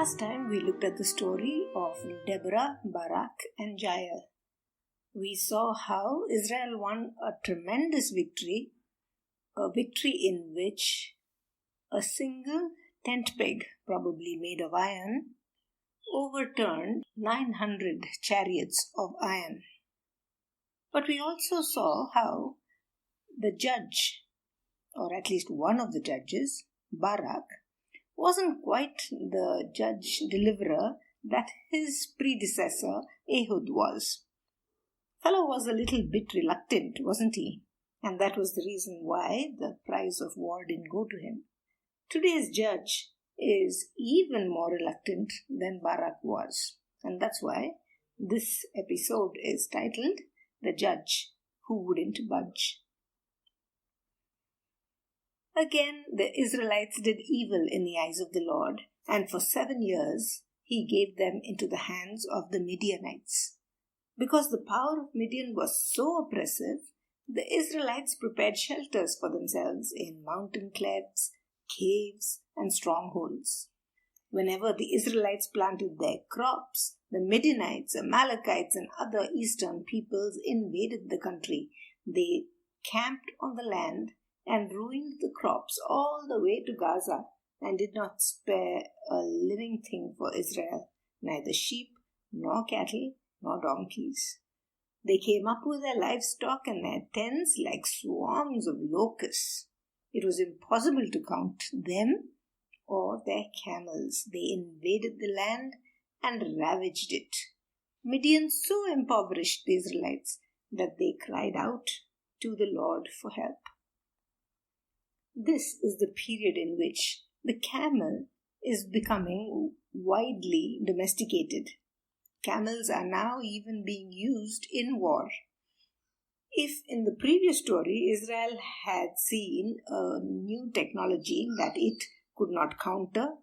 Last time we looked at the story of Deborah, Barak and Jael. We saw how Israel won a tremendous victory, a victory in which a single tent peg, probably made of iron, overturned 900 chariots of iron. But we also saw how the judge, or at least one of the judges, Barak, wasn't quite the judge-deliverer that his predecessor Ehud was. Fellow was a little bit reluctant, wasn't he? And that was the reason why the prize of war didn't go to him. Today's judge is even more reluctant than Barak was. And that's why this episode is titled The Judge Who Wouldn't Budge. Again, the Israelites did evil in the eyes of the Lord, and for 7 years he gave them into the hands of the Midianites. Because the power of Midian was so oppressive, the Israelites prepared shelters for themselves in mountain clefts, caves, and strongholds. Whenever the Israelites planted their crops, the Midianites, Amalekites, and other eastern peoples invaded the country. They camped on the land and ruined the crops all the way to Gaza, and did not spare a living thing for Israel, neither sheep, nor cattle, nor donkeys. They came up with their livestock and their tents like swarms of locusts. It was impossible to count them or their camels. They invaded the land and ravaged it. Midian so impoverished the Israelites that they cried out to the Lord for help. This is the period in which the camel is becoming widely domesticated. Camels are now even being used in war. If in the previous story Israel had seen a new technology that it could not counter,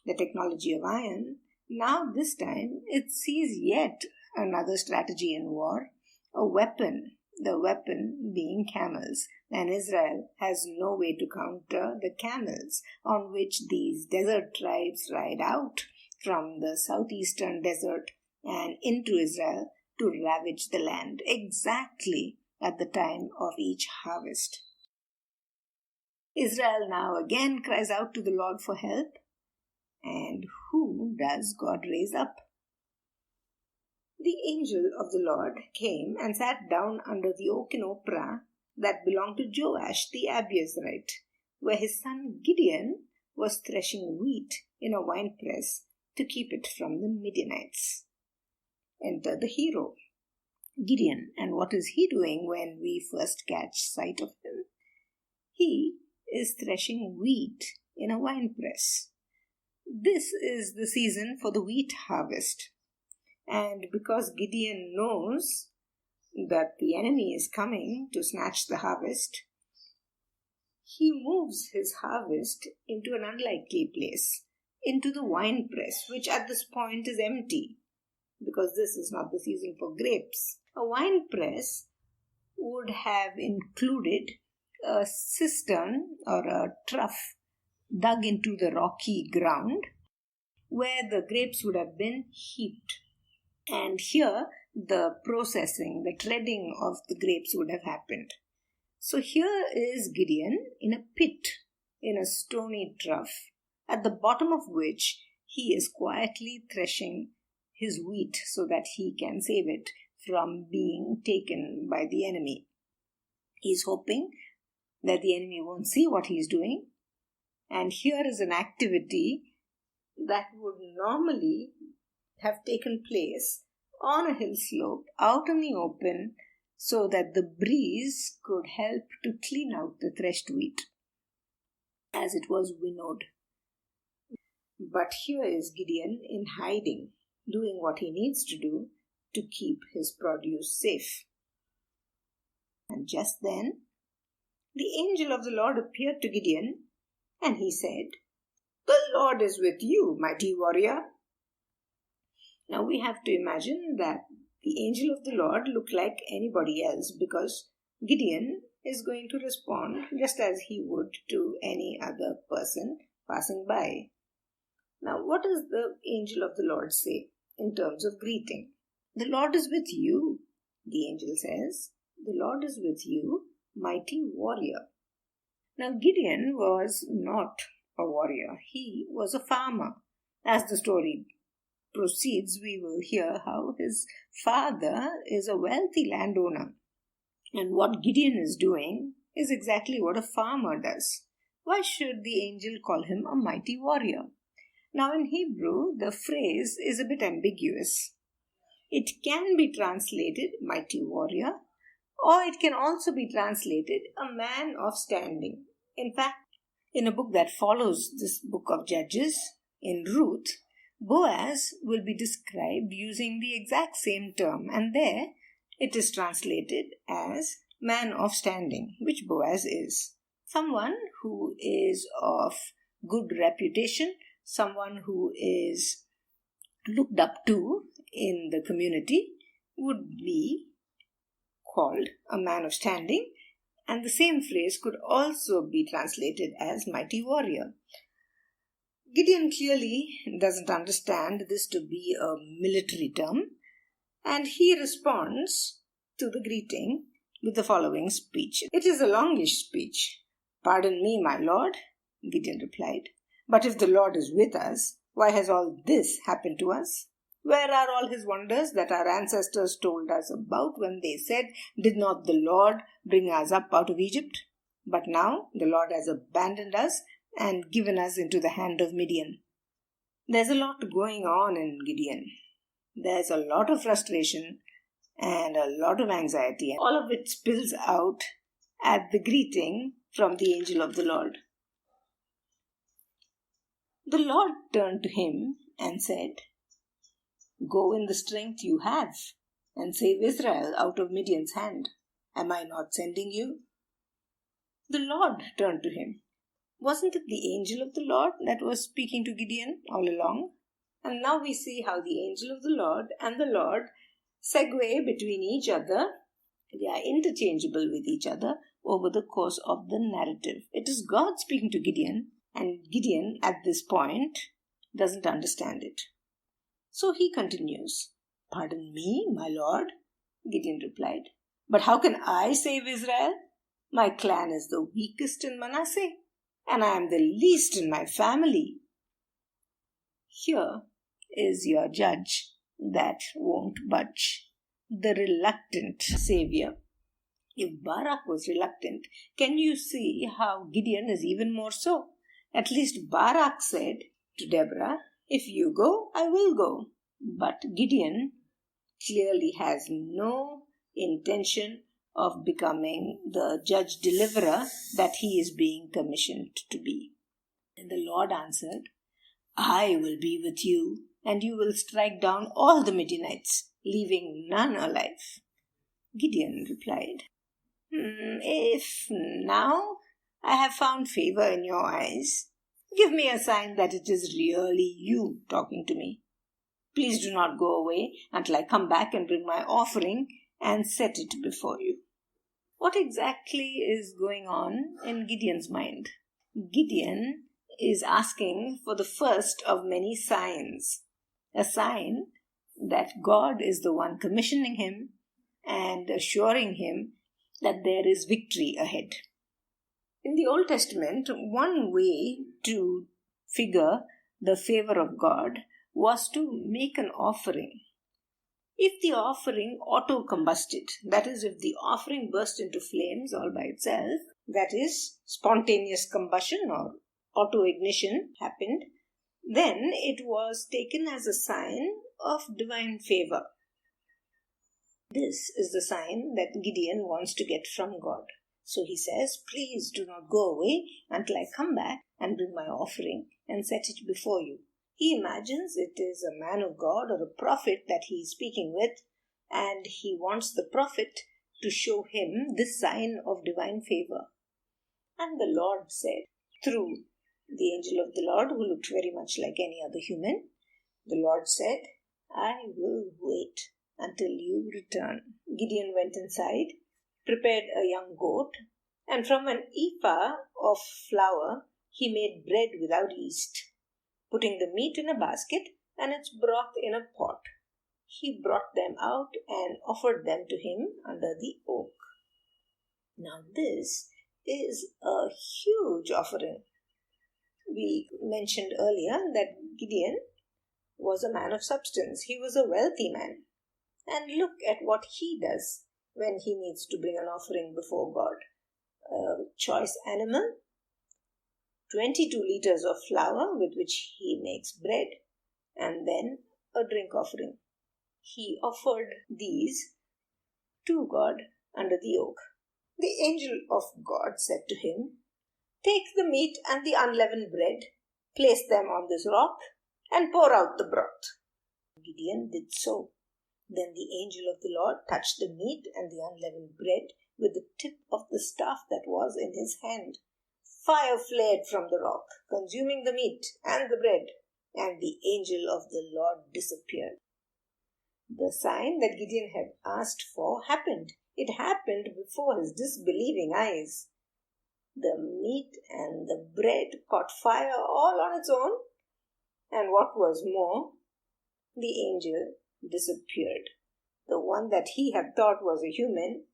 the technology of iron, now this time it sees yet another strategy in war, a weapon, the weapon being camels, and Israel has no way to counter the camels on which these desert tribes ride out from the southeastern desert and into Israel to ravage the land exactly at the time of each harvest. Israel now again cries out to the Lord for help, and who does God raise up? The angel of the Lord came and sat down under the oak in Ophrah that belonged to Joash the Abiezrite, where his son Gideon was threshing wheat in a winepress to keep it from the Midianites. Enter the hero, Gideon, and what is he doing when we first catch sight of him? He is threshing wheat in a winepress. This is the season for the wheat harvest. And because Gideon knows that the enemy is coming to snatch the harvest, he moves his harvest into an unlikely place, into the winepress, which at this point is empty, because this is not the season for grapes. A winepress would have included a cistern or a trough dug into the rocky ground where the grapes would have been heaped. And here the processing, the treading of the grapes would have happened. So here is Gideon in a pit, in a stony trough, at the bottom of which he is quietly threshing his wheat so that he can save it from being taken by the enemy. He's hoping that the enemy won't see what he's doing. And here is an activity that would normally have taken place on a hill slope, out in the open, so that the breeze could help to clean out the threshed wheat as it was winnowed. But here is Gideon in hiding, doing what he needs to do to keep his produce safe. And just then, the angel of the Lord appeared to Gideon, and he said, "The Lord is with you, mighty warrior." Now we have to imagine that the angel of the Lord looked like anybody else, because Gideon is going to respond just as he would to any other person passing by. Now, what does the angel of the Lord say in terms of greeting? The Lord is with you, the angel says. The Lord is with you, mighty warrior. Now, Gideon was not a warrior. He was a farmer. As the story proceeds, we will hear how his father is a wealthy landowner. And what Gideon is doing is exactly what a farmer does. Why should the angel call him a mighty warrior? Now, in Hebrew, the phrase is a bit ambiguous. It can be translated mighty warrior, or it can also be translated a man of standing. In fact, in a book that follows this book of Judges, in Ruth, Boaz will be described using the exact same term, and there it is translated as man of standing, which Boaz is. Someone who is of good reputation, someone who is looked up to in the community would be called a man of standing, and the same phrase could also be translated as mighty warrior. Gideon clearly doesn't understand this to be a military term, and he responds to the greeting with the following speech. It is a longish speech. "Pardon me, my lord," Gideon replied, "but if the Lord is with us, why has all this happened to us? Where are all his wonders that our ancestors told us about when they said, 'Did not the Lord bring us up out of Egypt?' But now the Lord has abandoned us and given us into the hand of Midian." There's a lot going on in Gideon. There's a lot of frustration and a lot of anxiety. All of it spills out at the greeting from the angel of the Lord. The Lord turned to him and said, "Go in the strength you have and save Israel out of Midian's hand. Am I not sending you?" The Lord turned to him. Wasn't it the angel of the Lord that was speaking to Gideon all along? And now we see how the angel of the Lord and the Lord segue between each other. They are interchangeable with each other over the course of the narrative. It is God speaking to Gideon, and Gideon at this point doesn't understand it. So he continues, "Pardon me, my lord," Gideon replied, "but how can I save Israel? My clan is the weakest in Manasseh, and I am the least in my family." Here is your judge that won't budge, the reluctant savior. If Barak was reluctant, can you see how Gideon is even more so? At least Barak said to Deborah, "If you go, I will go." But Gideon clearly has no intention of becoming the judge-deliverer that he is being commissioned to be. And the Lord answered, "I will be with you, and you will strike down all the Midianites, leaving none alive." Gideon replied, "If now I have found favor in your eyes, give me a sign that it is really you talking to me. Please do not go away until I come back and bring my offering and set it before you." What exactly is going on in Gideon's mind? Gideon is asking for the first of many signs, a sign that God is the one commissioning him and assuring him that there is victory ahead. In the Old Testament, one way to figure the favor of God was to make an offering. If the offering auto-combusted, that is, if the offering burst into flames all by itself, that is, spontaneous combustion or auto-ignition happened, then it was taken as a sign of divine favor. This is the sign that Gideon wants to get from God. So he says, "Please do not go away until I come back and bring my offering and set it before you." He imagines it is a man of God or a prophet that he is speaking with, and he wants the prophet to show him this sign of divine favor. And the Lord said, through the angel of the Lord, who looked very much like any other human, the Lord said, "I will wait until you return." Gideon went inside, prepared a young goat, and from an ephah of flour he made bread without yeast. putting the meat in a basket and its broth in a pot. He brought them out and offered them to him under the oak. Now this is a huge offering. We mentioned earlier that Gideon was a man of substance. He was a wealthy man. And look at what he does when he needs to bring an offering before God. A choice animal, 22 liters of flour with which he makes bread, and then a drink offering. He offered these to God under the oak. The angel of God said to him, "Take the meat and the unleavened bread, place them on this rock, and pour out the broth." Gideon did so. Then the angel of the Lord touched the meat and the unleavened bread with the tip of the staff that was in his hand. Fire flared from the rock, consuming the meat and the bread, and the angel of the Lord disappeared. The sign that Gideon had asked for happened. It happened before his disbelieving eyes. The meat and the bread caught fire all on its own, and what was more, the angel disappeared. The one that he had thought was a human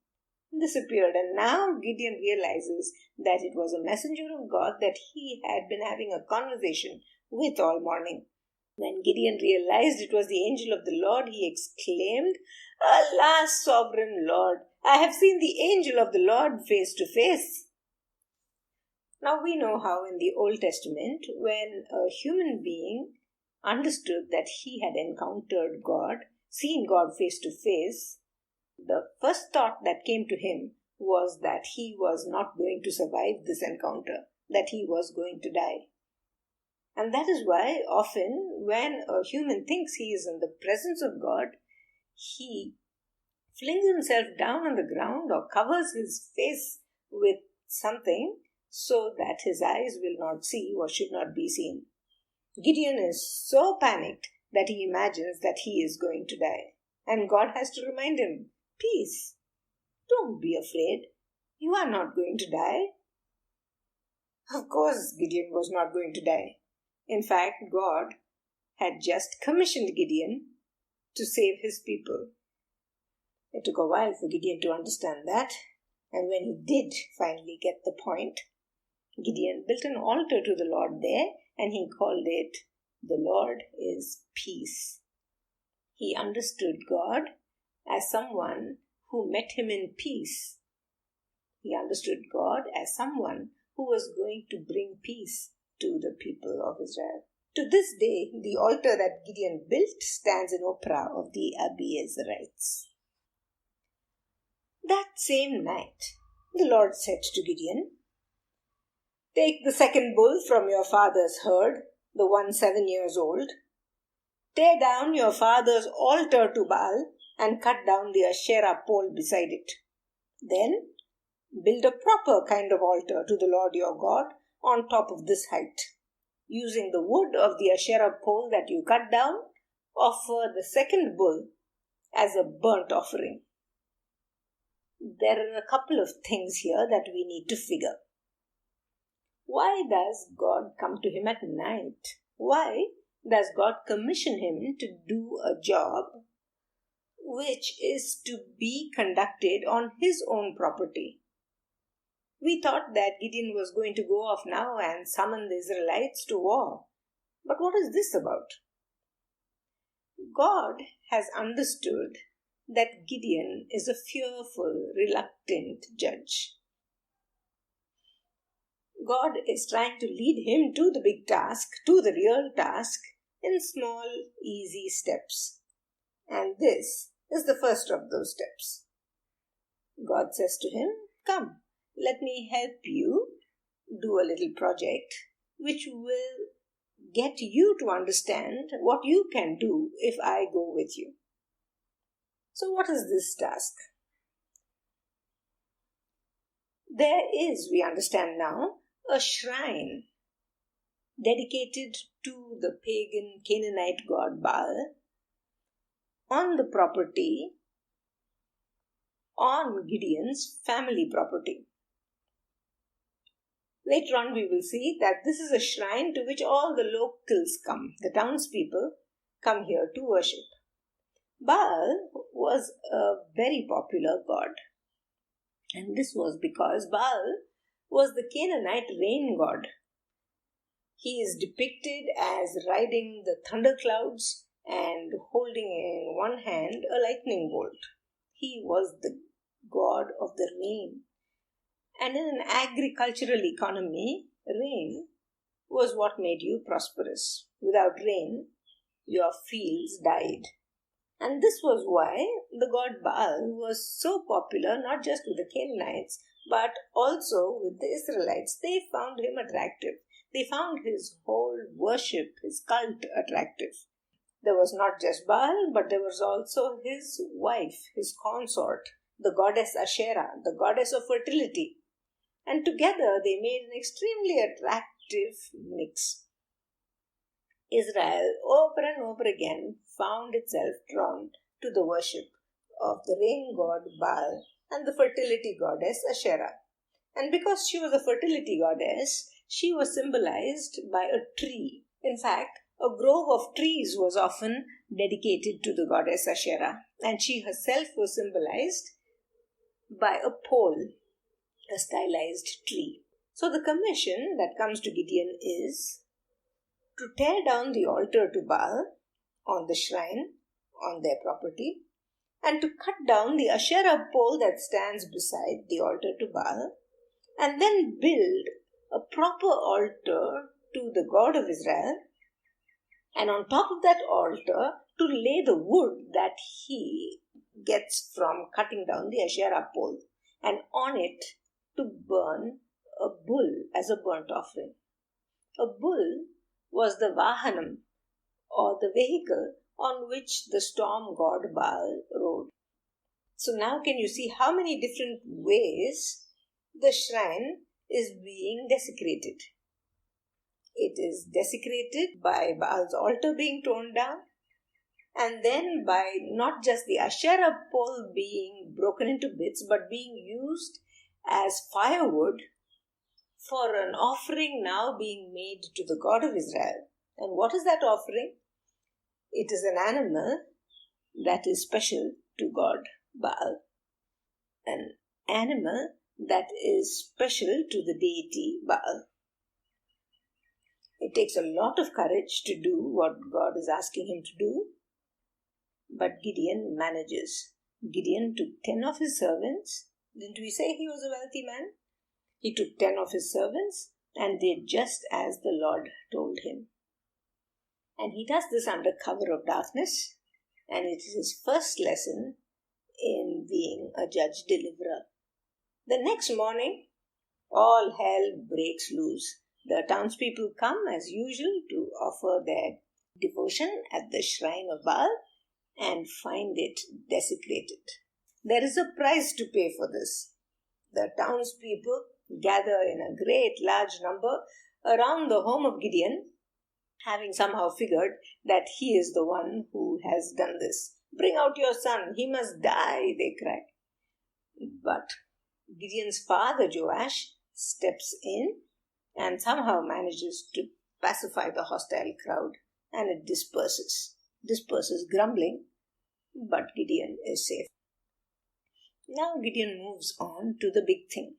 disappeared, and now Gideon realizes that it was a messenger of God that he had been having a conversation with all morning. When Gideon realized it was the angel of the Lord, he exclaimed, "Alas, sovereign Lord, I have seen the angel of the Lord face to face." Now we know how in the Old Testament, when a human being understood that he had encountered God, seen God face to face, the first thought that came to him was that he was not going to survive this encounter, that he was going to die. And that is why often when a human thinks he is in the presence of God, he flings himself down on the ground or covers his face with something so that his eyes will not see what should not be seen. Gideon is so panicked that he imagines that he is going to die. And God has to remind him, "Peace, don't be afraid. You are not going to die." Of course, Gideon was not going to die. In fact, God had just commissioned Gideon to save his people. It took a while for Gideon to understand that, and when he did finally get the point, Gideon built an altar to the Lord there, and he called it, "The Lord is Peace." He understood God as someone who met him in peace. He understood God as someone who was going to bring peace to the people of Israel. To this day, the altar that Gideon built stands in Ophrah of the Abiezrites. That same night, the Lord said to Gideon, "Take the second bull from your father's herd, the one 7 years old. Tear down your father's altar to Baal and cut down the Asherah pole beside it. Then build a proper kind of altar to the Lord your God on top of this height. Using the wood of the Asherah pole that you cut down, offer the second bull as a burnt offering." There are a couple of things here that we need to figure. Why does God come to him at night? Why does God commission him to do a job which is to be conducted on his own property? We thought that Gideon was going to go off now and summon the Israelites to war. But what is this about? God has understood that Gideon is a fearful, reluctant judge. God is trying to lead him to the big task, to the real task, in small, easy steps. And this is the first of those steps. God says to him, "Come, let me help you do a little project which will get you to understand what you can do if I go with you." So what is this task? There is, we understand now, a shrine dedicated to the pagan Canaanite god Baal on the property, on Gideon's family property. Later on we will see that this is a shrine to which all the locals come. The townspeople come here to worship. Baal was a very popular god. And this was because Baal was the Canaanite rain god. He is depicted as riding the thunderclouds and holding in one hand a lightning bolt. He was the god of the rain. And in an agricultural economy, rain was what made you prosperous. Without rain, your fields died. And this was why the god Baal was so popular, not just with the Canaanites, but also with the Israelites. They found him attractive. They found his whole worship, his cult attractive. There was not just Baal, but there was also his wife, his consort, the goddess Asherah, the goddess of fertility. And together they made an extremely attractive mix. Israel over and over again found itself drawn to the worship of the rain god Baal and the fertility goddess Asherah. And because she was a fertility goddess, she was symbolized by a tree. In fact, a grove of trees was often dedicated to the goddess Asherah, and she herself was symbolized by a pole, a stylized tree. So the commission that comes to Gideon is to tear down the altar to Baal on the shrine, on their property, and to cut down the Asherah pole that stands beside the altar to Baal, and then build a proper altar to the God of Israel, and on top of that altar to lay the wood that he gets from cutting down the Asherah pole, and on it to burn a bull as a burnt offering. A bull was the Vahanam, or the vehicle on which the storm god Baal rode. So now can you see how many different ways the shrine is being desecrated? It is desecrated by Baal's altar being torn down, and then by not just the Asherah pole being broken into bits, but being used as firewood for an offering now being made to the God of Israel. And what is that offering? It is an animal that is special to God Baal. An animal that is special to the deity Baal. It takes a lot of courage to do what God is asking him to do, but Gideon manages. Gideon took 10 of his servants. Didn't we say he was a wealthy man? He took 10 of his servants and did just as the Lord told him. And he does this under cover of darkness, and it is his first lesson in being a judge-deliverer. The next morning, all hell breaks loose. The townspeople come as usual to offer their devotion at the shrine of Baal and find it desecrated. There is a price to pay for this. The townspeople gather in a great large number around the home of Gideon, having somehow figured that he is the one who has done this. "Bring out your son, he must die," they cry. But Gideon's father Joash steps in and somehow manages to pacify the hostile crowd, and it disperses grumbling, but Gideon is safe. Now Gideon moves on to the big thing,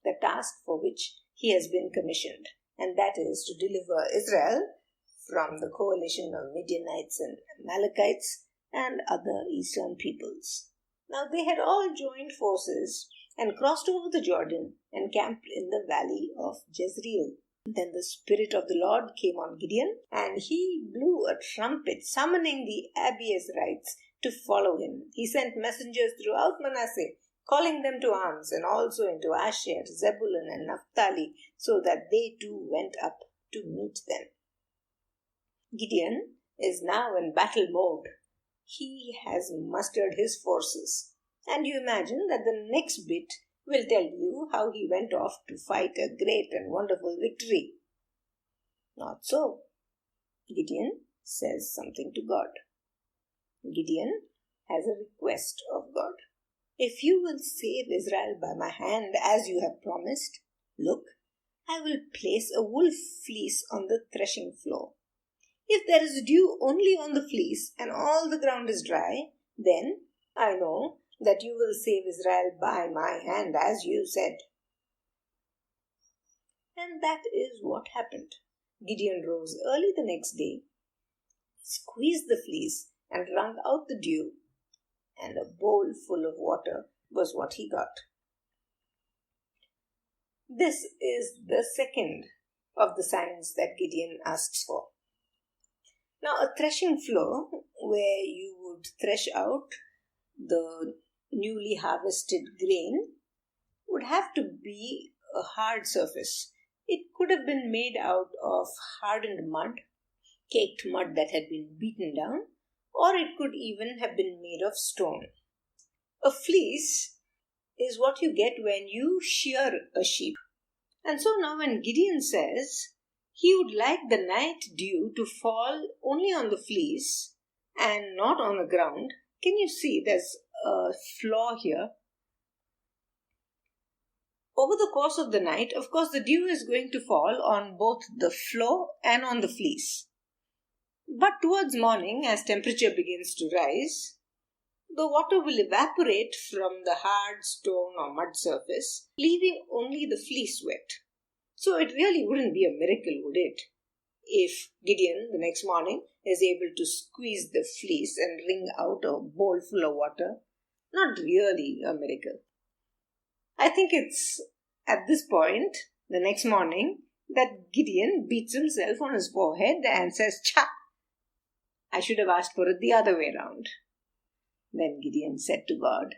the task for which he has been commissioned, and that is to deliver Israel from the coalition of Midianites and Amalekites and other eastern peoples. Now they had all joined forces and crossed over the Jordan and camped in the valley of Jezreel. Then the Spirit of the Lord came on Gideon, and he blew a trumpet, summoning the Abiezrites to follow him. He sent messengers throughout Manasseh, calling them to arms, and also into Asher, Zebulun, and Naphtali, so that they too went up to meet them. Gideon is now in battle mode. He has mustered his forces. And you imagine that the next bit will tell you how he went off to fight a great and wonderful victory. Not so. Gideon says something to God. Gideon has a request of God. "If you will save Israel by my hand as you have promised, look, I will place a wool fleece on the threshing floor. If there is dew only on the fleece and all the ground is dry, then I know that you will save Israel by my hand, as you said." And that is what happened. Gideon rose early the next day, squeezed the fleece, and wrung out the dew, and a bowl full of water was what he got. This is the second of the signs that Gideon asks for. Now, a threshing floor where you would thresh out the newly harvested grain would have to be a hard surface. It could have been made out of hardened mud, caked mud that had been beaten down, or it could even have been made of stone. A fleece is what you get when you shear a sheep. And so now when Gideon says he would like the night dew to fall only on the fleece and not on the ground, can you see there's a flaw here? Over the course of the night, of course, the dew is going to fall on both the floor and on the fleece. But towards morning, as temperature begins to rise, the water will evaporate from the hard stone or mud surface, leaving only the fleece wet. So it really wouldn't be a miracle, would it, if Gideon the next morning is able to squeeze the fleece and wring out a bowl full of water? Not really a miracle. I think it's at this point, the next morning, that Gideon beats himself on his forehead and says, "Cha! I should have asked for it the other way round." Then Gideon said to God,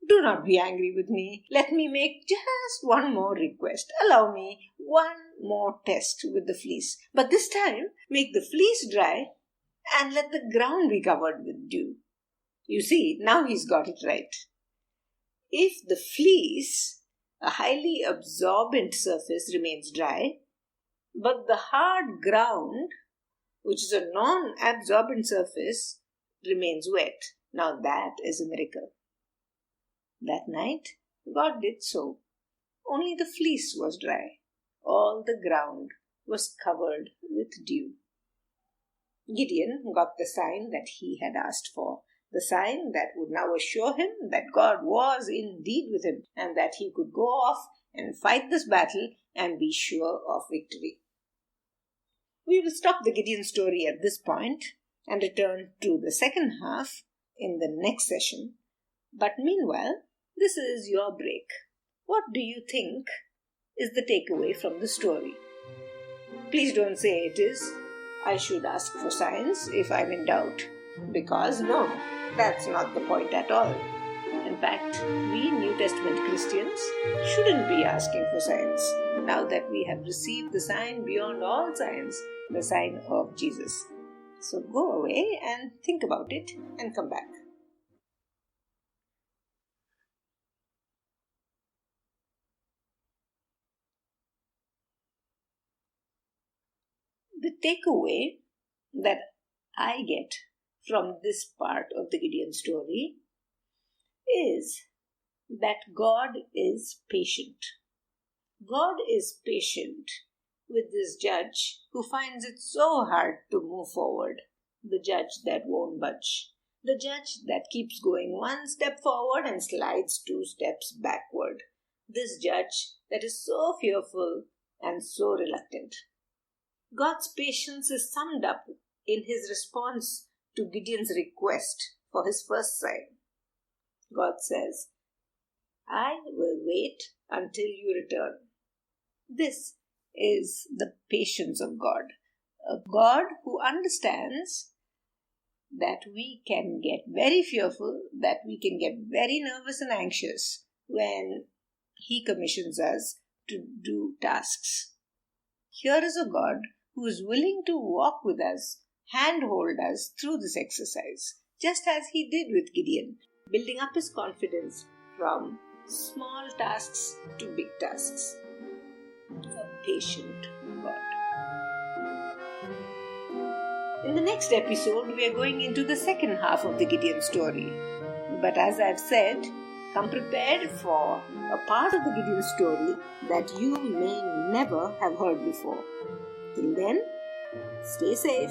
"Do not be angry with me. Let me make just one more request. Allow me one more test with the fleece. But this time, make the fleece dry and let the ground be covered with dew." You see, now he's got it right. If the fleece, a highly absorbent surface, remains dry, but the hard ground, which is a non-absorbent surface, remains wet, now that is a miracle. That night, God did so. Only the fleece was dry. All the ground was covered with dew. Gideon got the sign that he had asked for. The sign that would now assure him that God was indeed with him and that he could go off and fight this battle and be sure of victory. We will stop the Gideon story at this point and return to the second half in the next session. But meanwhile, this is your break. What do you think is the takeaway from the story? Please don't say it is, "I should ask for signs if I'm in doubt," because no, that's not the point at all. In fact, we New Testament Christians shouldn't be asking for signs now that we have received the sign beyond all signs, the sign of Jesus. So go away and think about it and come back. The takeaway that I get from this part of the Gideon story is that God is patient. God is patient with this judge who finds it so hard to move forward, the judge that won't budge, the judge that keeps going one step forward and slides 2 steps backward, this judge that is so fearful and so reluctant. God's patience is summed up in his response to Gideon's request for his first sign. God says, "I will wait until you return." This is the patience of God, a God who understands that we can get very fearful, that we can get very nervous and anxious when he commissions us to do tasks. Here is a God who is willing to walk with us, handhold us through this exercise, just as he did with Gideon, building up his confidence from small tasks to big tasks. A patient God. In the next episode, we are going into the second half of the Gideon story. But as I've said, Come prepared for a part of the Gideon story that you may never have heard before. Till then, stay safe.